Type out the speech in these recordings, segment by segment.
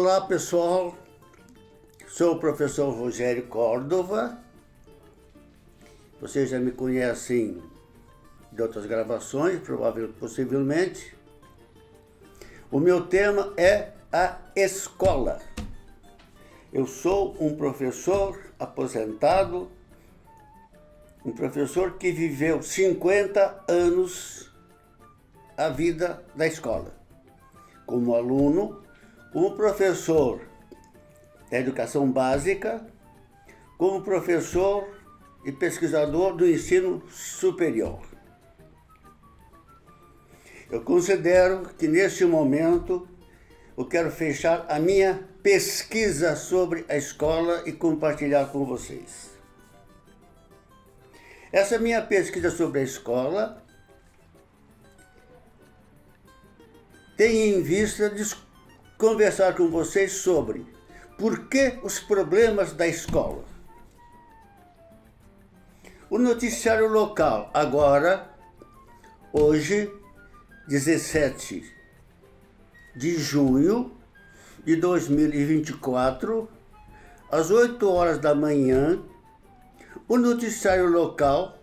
Olá pessoal, sou o professor Rogério Córdova. Vocês já me conhecem de outras gravações, possivelmente. O meu tema é a escola. Eu sou um professor aposentado, um professor que viveu 50 anos a vida da escola, como aluno, como professor da educação básica, como professor e pesquisador do ensino superior. Eu considero que neste momento eu quero fechar a minha pesquisa sobre a escola e compartilhar com vocês. Essa minha pesquisa sobre a escola tem em vista de conversar com vocês sobre por que os problemas da escola. O noticiário local, agora, hoje, 17 de junho de 2024, às 8 horas da manhã, o noticiário local,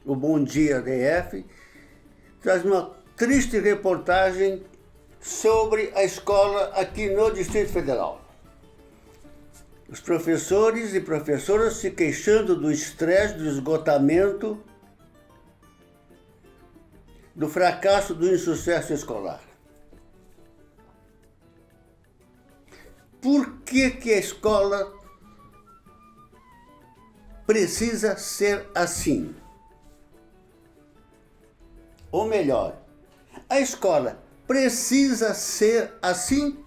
o Bom Dia DF, traz uma triste reportagem sobre a escola aqui no Distrito Federal. Os professores e professoras se queixando do estresse, do esgotamento, do fracasso, do insucesso escolar. Por que a escola precisa ser assim? Ou melhor, a escola precisa ser assim?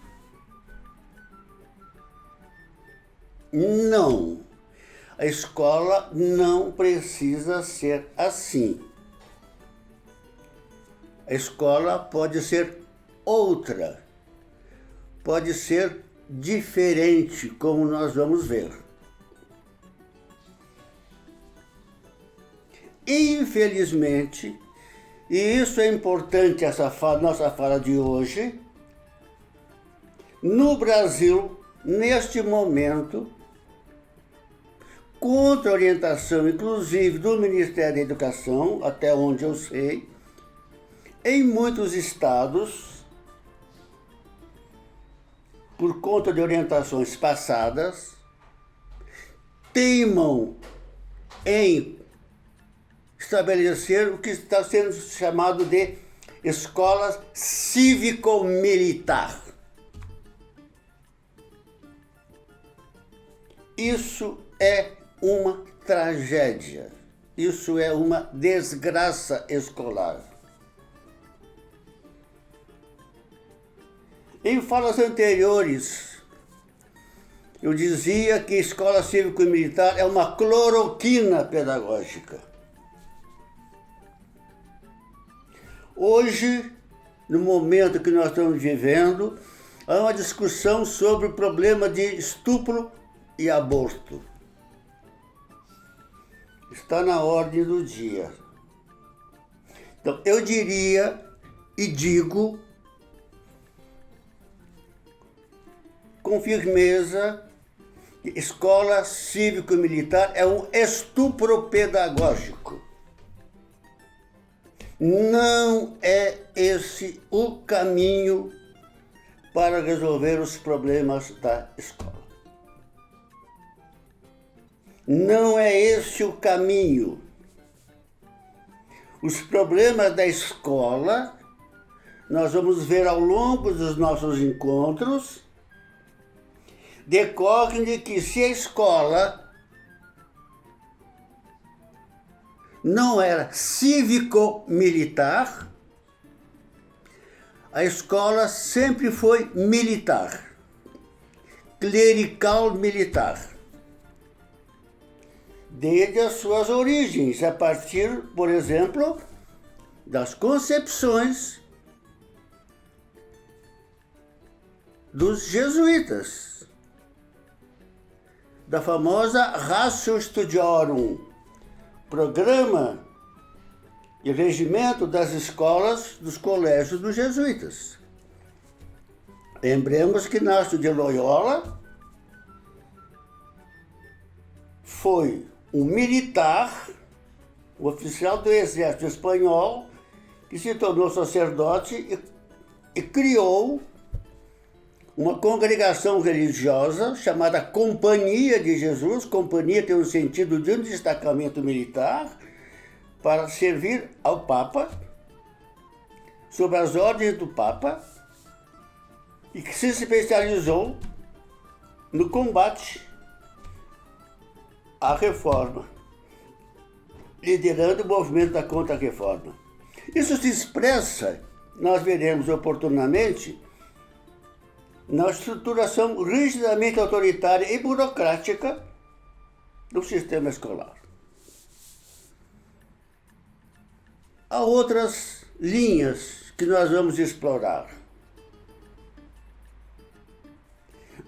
Não. A escola não precisa ser assim. A escola pode ser outra. Pode ser diferente, como nós vamos ver. Infelizmente, e isso é importante, nossa fala de hoje, no Brasil, neste momento, contra a orientação, inclusive, do Ministério da Educação, até onde eu sei, em muitos estados, por conta de orientações passadas, teimam em estabelecer o que está sendo chamado de escola cívico-militar. Isso é uma tragédia. Isso é uma desgraça escolar. Em falas anteriores, eu dizia que a escola cívico-militar é uma cloroquina pedagógica. Hoje, no momento que nós estamos vivendo, há uma discussão sobre o problema de estupro e aborto. Está na ordem do dia. Então, eu diria e digo com firmeza que escola cívico-militar é um estupro pedagógico. Não é esse o caminho para resolver os problemas da escola. Não é esse o caminho. Os problemas da escola, nós vamos ver ao longo dos nossos encontros, decorrem de que se a escola não era cívico-militar, a escola sempre foi militar, clerical-militar, desde as suas origens, a partir, por exemplo, das concepções dos jesuítas, da famosa Ratio Studiorum, programa e regimento das escolas dos colégios dos jesuítas. Lembremos que Inácio de Loyola foi um militar, um oficial do exército espanhol, que se tornou sacerdote e criou uma congregação religiosa chamada Companhia de Jesus. Companhia tem o sentido de um destacamento militar para servir ao Papa, sob as ordens do Papa, e que se especializou no combate à reforma, liderando o movimento da Contra-Reforma. Isso se expressa, nós veremos oportunamente, na estruturação rigidamente autoritária e burocrática do sistema escolar. Há outras linhas que nós vamos explorar.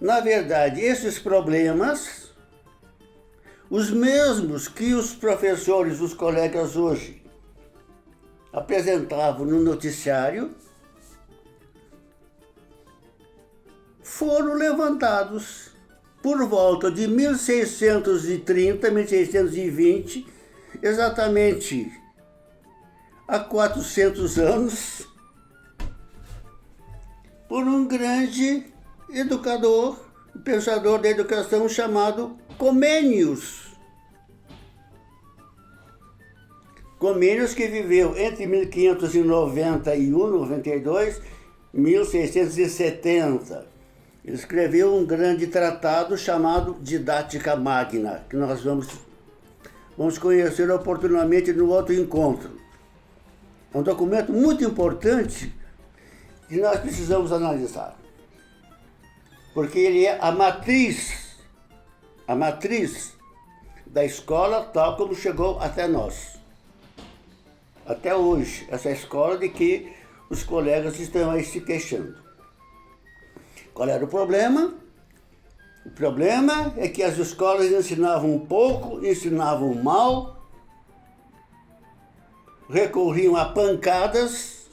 Na verdade, esses problemas, os mesmos que os professores, os colegas hoje apresentavam no noticiário, foram levantados por volta de 1630, 1620, exatamente há 400 anos, por um grande educador, pensador da educação chamado Comênios. Comênios, que viveu entre 1591 e 92, 1670. Ele escreveu um grande tratado chamado Didática Magna, que nós vamos conhecer oportunamente no outro encontro. É um documento muito importante que nós precisamos analisar, porque ele é a matriz da escola tal como chegou até nós. Até hoje, essa escola de que os colegas estão aí se queixando. Qual era o problema? O problema é que as escolas ensinavam pouco, ensinavam mal, recorriam a pancadas,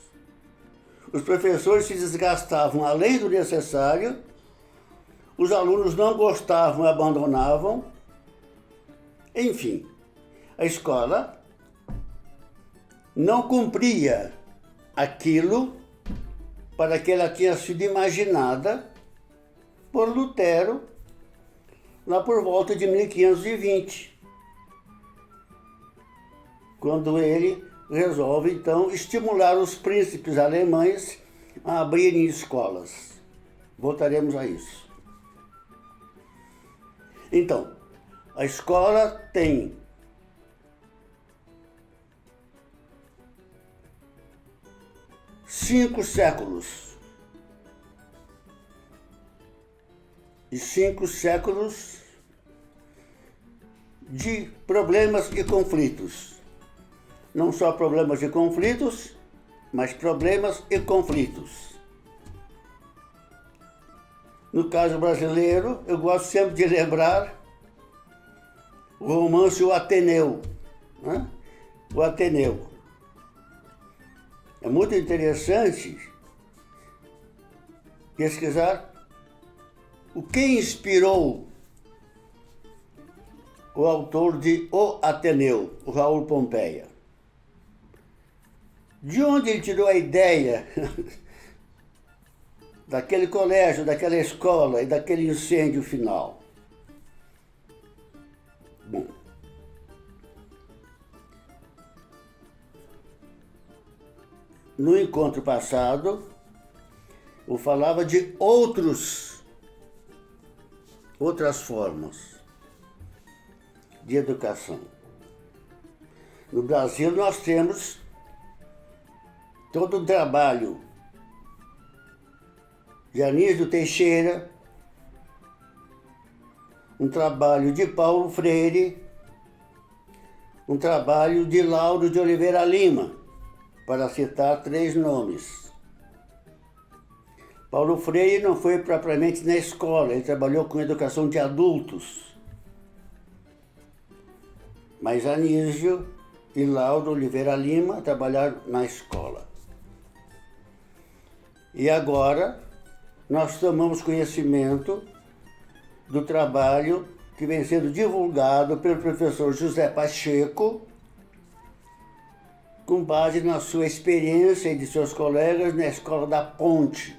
os professores se desgastavam além do necessário, os alunos não gostavam e abandonavam. Enfim, a escola não cumpria aquilo para que ela tinha sido imaginada por Lutero lá por volta de 1520, quando ele resolve então estimular os príncipes alemães a abrirem escolas. Voltaremos a isso. Então, a escola tem cinco séculos. E 5 séculos de problemas e conflitos. Não só problemas e conflitos, mas problemas e conflitos. No caso brasileiro, eu gosto sempre de lembrar o romance O Ateneu, né? O Ateneu. É muito interessante pesquisar o que inspirou o autor de O Ateneu, o Raul Pompeia. De onde ele tirou a ideia daquele colégio, daquela escola e daquele incêndio final? Bom, no encontro passado, eu falava de outras formas de educação. No Brasil, nós temos todo o trabalho de Anísio Teixeira, um trabalho de Paulo Freire, um trabalho de Lauro de Oliveira Lima, para citar 3 nomes. Paulo Freire não foi propriamente na escola, ele trabalhou com educação de adultos. Mas Anísio e Lauro Oliveira Lima trabalharam na escola. E agora, nós tomamos conhecimento do trabalho que vem sendo divulgado pelo professor José Pacheco, com base na sua experiência e de seus colegas na Escola da Ponte,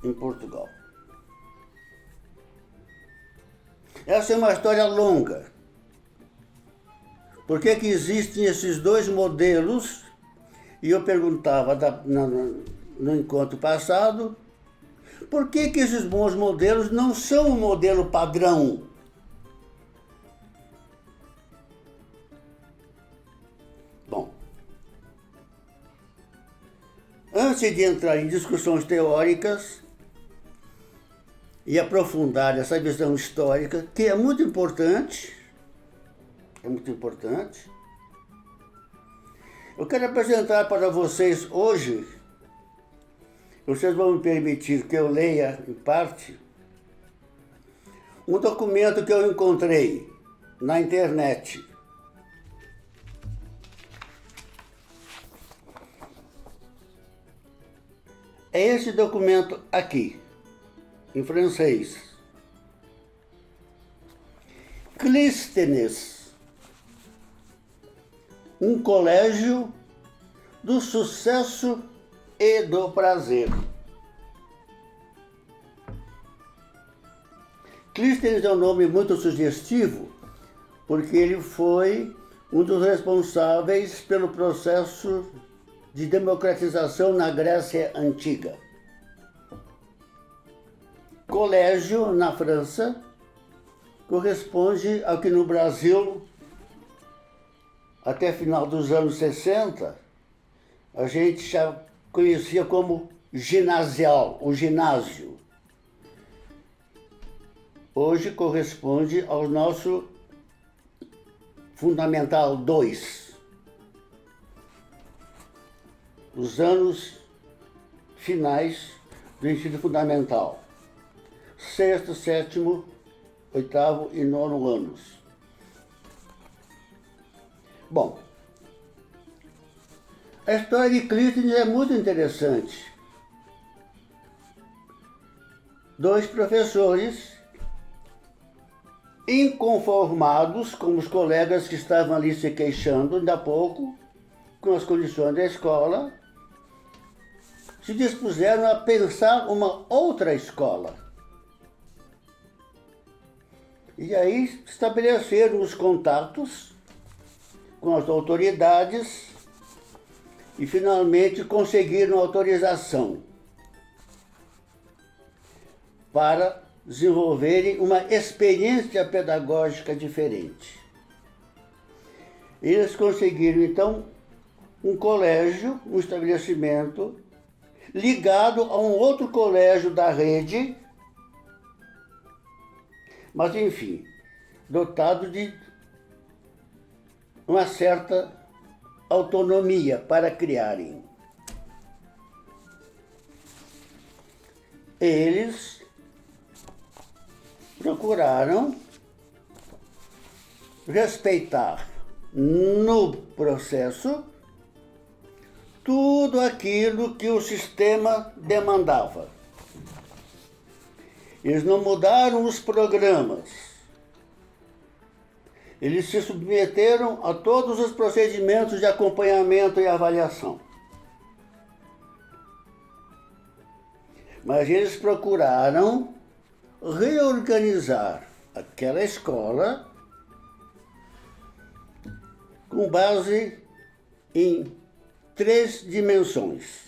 em Portugal. Essa é uma história longa. Por que existem esses dois modelos? E eu perguntava no encontro passado, por que esses bons modelos não são um modelo padrão? Bom, antes de entrar em discussões teóricas e aprofundar essa visão histórica, que é muito importante, eu quero apresentar para vocês hoje, vocês vão me permitir que eu leia em parte, um documento que eu encontrei na internet. É esse documento aqui, em francês. Clístenes, um colégio do sucesso e do prazer. Clístenes é um nome muito sugestivo, porque ele foi um dos responsáveis pelo processo de democratização na Grécia Antiga. Colégio, na França, corresponde ao que no Brasil, até final dos anos 60, a gente já conhecia como ginasial, o ginásio. Hoje corresponde ao nosso Fundamental 2. Os anos finais do ensino fundamental. 6º, 7º, 8º e 9º anos. Bom, a história de Clístenes é muito interessante. Dois professores inconformados com os colegas que estavam ali se queixando ainda há pouco, com as condições da escola, se dispuseram a pensar uma outra escola. E aí estabeleceram os contatos com as autoridades e finalmente conseguiram autorização para desenvolverem uma experiência pedagógica diferente. Eles conseguiram, então, um colégio, um estabelecimento, ligado a um outro colégio da rede, mas, enfim, dotado de uma certa autonomia para criarem. Eles procuraram respeitar no processo tudo aquilo que o sistema demandava. Eles não mudaram os programas. Eles se submeteram a todos os procedimentos de acompanhamento e avaliação. Mas eles procuraram reorganizar aquela escola com base em 3 dimensões.